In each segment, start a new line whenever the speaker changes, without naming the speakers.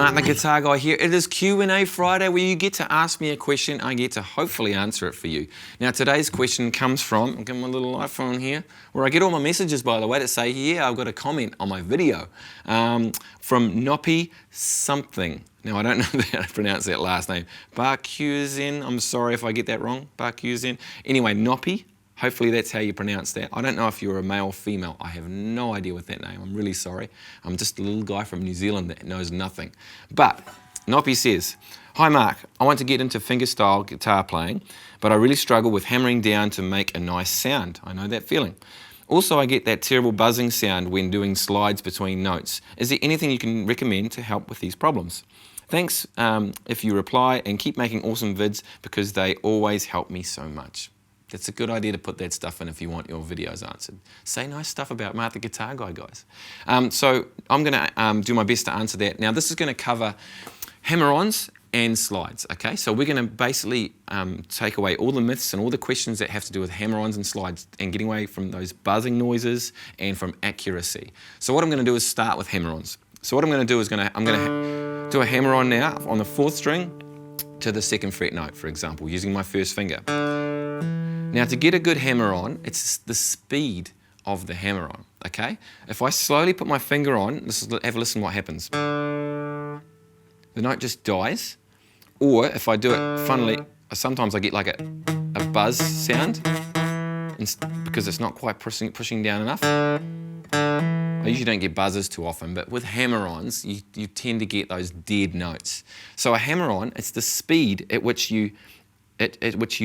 Mark, the guitar guy here. It is Q&A Friday where you get to ask me a question. I get to hopefully answer it for you. Now today's question comes from, I'll give my little iPhone here, where I get all my messages, by the way, that say, yeah, I've got a comment on my video. From Noppy something. Now I don't know how to pronounce that last name. Barcusin, I'm sorry if I get that wrong. Barcusin. Anyway, Noppy. Hopefully that's how you pronounce that. I don't know if you're a male or female. I have no idea with that name. I'm really sorry. I'm just a little guy from New Zealand that knows nothing. But Noppy says, hi Mark, I want to get into fingerstyle guitar playing, but I really struggle with hammering down to make a nice sound. I know that feeling. Also, I get that terrible buzzing sound when doing slides between notes. Is there anything you can recommend to help with these problems? Thanks if you reply, and keep making awesome vids because they always help me so much. It's a good idea to put that stuff in if you want your videos answered. Say nice stuff about Mark the Guitar Guy, guys. So I'm going to do my best to answer that. Now this is going to cover hammer-ons and slides, okay? So we're going to basically take away all the myths and all the questions that have to do with hammer-ons and slides and getting away from those buzzing noises and from accuracy. So what I'm going to do is start with hammer-ons. So what I'm going to do is I'm going to do a hammer-on now on the 4th string to the 2nd fret note, for example, using my first finger. Now to get a good hammer-on, it's the speed of the hammer-on, okay? If I slowly put my finger on, have a listen what happens. The note just dies, or if I do it funnily, sometimes I get like a buzz sound, because it's not quite pushing down enough. I usually don't get buzzes too often, but with hammer-ons, you tend to get those dead notes. So a hammer-on, it's the speed at which you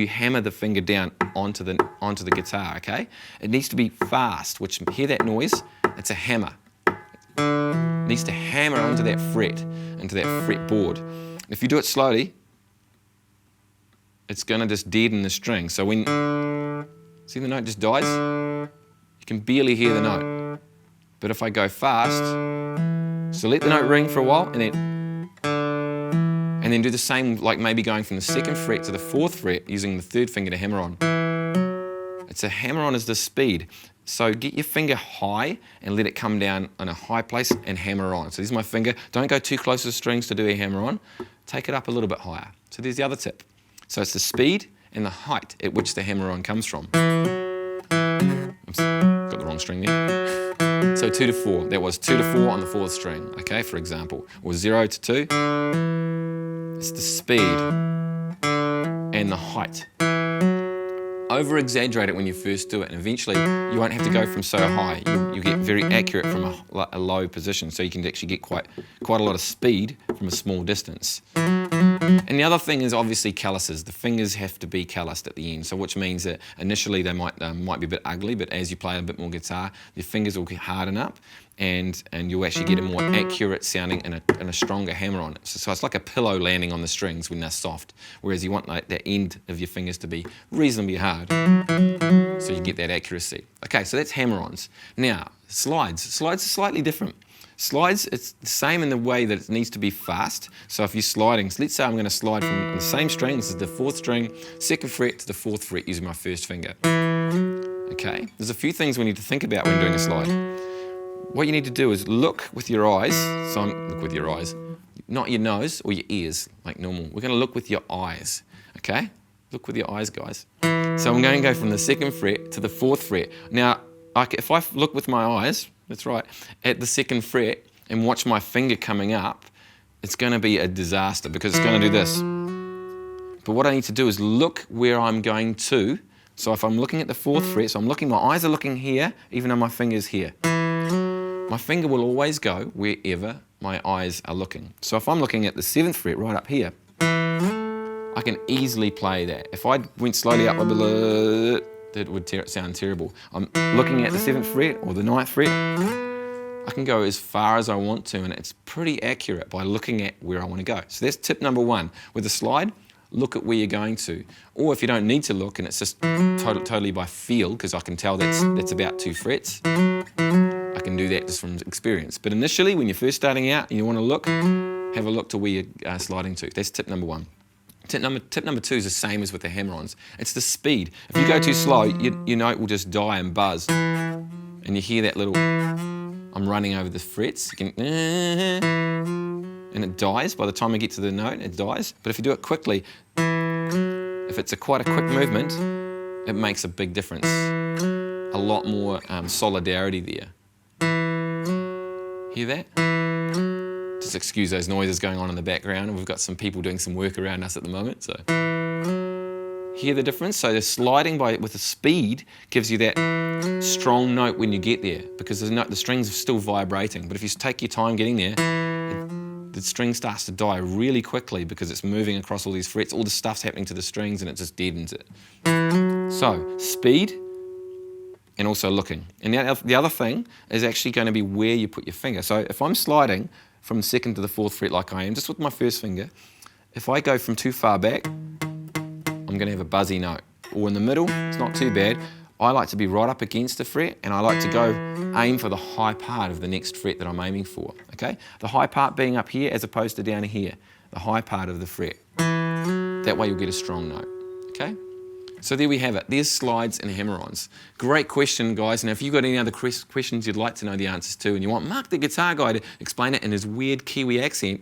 hammer the finger down onto the guitar, okay? It needs to be fast, which, hear that noise? It's a hammer. It needs to hammer onto that fret, into that fretboard. If you do it slowly, it's gonna just deaden the string. So when, see the note just dies? You can barely hear the note. But if I go fast, so let the note ring for a while, and then do the same, like maybe going from the 2nd fret to the 4th fret using the 3rd finger to hammer on. It's a hammer-on is the speed. So get your finger high and let it come down in a high place and hammer on. So there's my finger. Don't go too close to the strings to do a hammer-on. Take it up a little bit higher. So there's the other tip. So it's the speed and the height at which the hammer-on comes from. Oops, got the wrong string there. So 2 to 4. That was 2 to 4 on the 4th string, okay, for example. Or 0 to 2. It's the speed and the height. Over-exaggerate it when you first do it, and eventually you won't have to go from so high. You get very accurate from a low position, so you can actually get quite a lot of speed from a small distance. And the other thing is obviously calluses. The fingers have to be calloused at the end, so which means that initially they might be a bit ugly, but as you play a bit more guitar, your fingers will harden up, and you'll actually get a more accurate sounding and a stronger hammer on it. So it's like a pillow landing on the strings when they're soft, whereas you want like the end of your fingers to be reasonably hard, so you get that accuracy. Okay, so that's hammer-ons. Now, slides. Slides are slightly different. Slides, it's the same in the way that it needs to be fast. So if you're sliding, so let's say I'm going to slide from the same string, this is the 4th string, 2nd fret to the 4th fret using my first finger. Okay, there's a few things we need to think about when doing a slide. What you need to do is look with your eyes, look with your eyes, not your nose or your ears like normal. We're going to look with your eyes, okay? Look with your eyes, guys. So I'm going to go from the 2nd fret to the 4th fret. Now, if I look with my eyes, that's right, at the 2nd fret and watch my finger coming up, it's going to be a disaster because it's going to do this. But what I need to do is look where I'm going to. So if I'm looking at the 4th fret, so my eyes are looking here, even though my finger's here. My finger will always go wherever my eyes are looking. So if I'm looking at the 7th fret right up here, I can easily play that. If I went slowly up, that would sound terrible. I'm looking at the 7th fret or the 9th fret, I can go as far as I want to, and it's pretty accurate by looking at where I want to go. So that's tip number 1. With a slide, look at where you're going to. Or if you don't need to look and it's just totally by feel, because I can tell that's about 2 frets, I can do that just from experience. But initially, when you're first starting out and you want to look, have a look to where you're sliding to. That's tip number 1. Tip number 2 is the same as with the hammer-ons. It's the speed. If you go too slow, your note will just die and buzz. And you hear that little, I'm running over the frets. You can, and it dies. By the time I get to the note, it dies. But if you do it quickly, if it's quite a quick movement, it makes a big difference. A lot more solidarity there. Hear that? Just excuse those noises going on in the background. We've got some people doing some work around us at the moment. So hear the difference? So the sliding with the speed gives you that strong note when you get there, because the strings are still vibrating. But if you take your time getting there, the string starts to die really quickly because it's moving across all these frets. All the stuff's happening to the strings and it just deadens it. So speed and also looking. And the other thing is actually going to be where you put your finger. So if I'm sliding from the 2nd to the 4th fret like I am, just with my first finger, if I go from too far back, I'm going to have a buzzy note. Or in the middle, it's not too bad. I like to be right up against the fret, and I like to go aim for the high part of the next fret that I'm aiming for, okay? The high part being up here as opposed to down here, the high part of the fret. That way you'll get a strong note, okay? So there we have it. There's slides and hammer-ons. Great question, guys. Now, if you've got any other questions you'd like to know the answers to, and you want Mark the guitar guy to explain it in his weird Kiwi accent,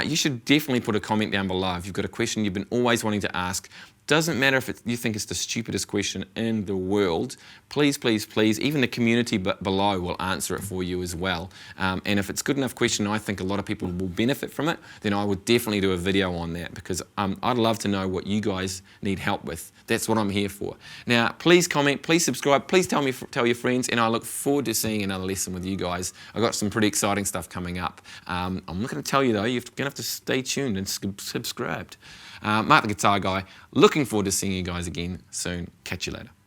you should definitely put a comment down below. If you've got a question you've been always wanting to ask, doesn't matter if you think it's the stupidest question in the world, please, please, please, even the community below will answer it for you as well. And if it's a good enough question, I think a lot of people will benefit from it, then I would definitely do a video on that, because I'd love to know what you guys need help with. That's what I'm here for. Now, please comment, please subscribe, please tell your friends, and I look forward to seeing another lesson with you guys. I've got some pretty exciting stuff coming up. I'm not going to tell you though, you're going to have to stay tuned and subscribed. Mark the Guitar Guy, looking forward to seeing you guys again soon. Catch you later.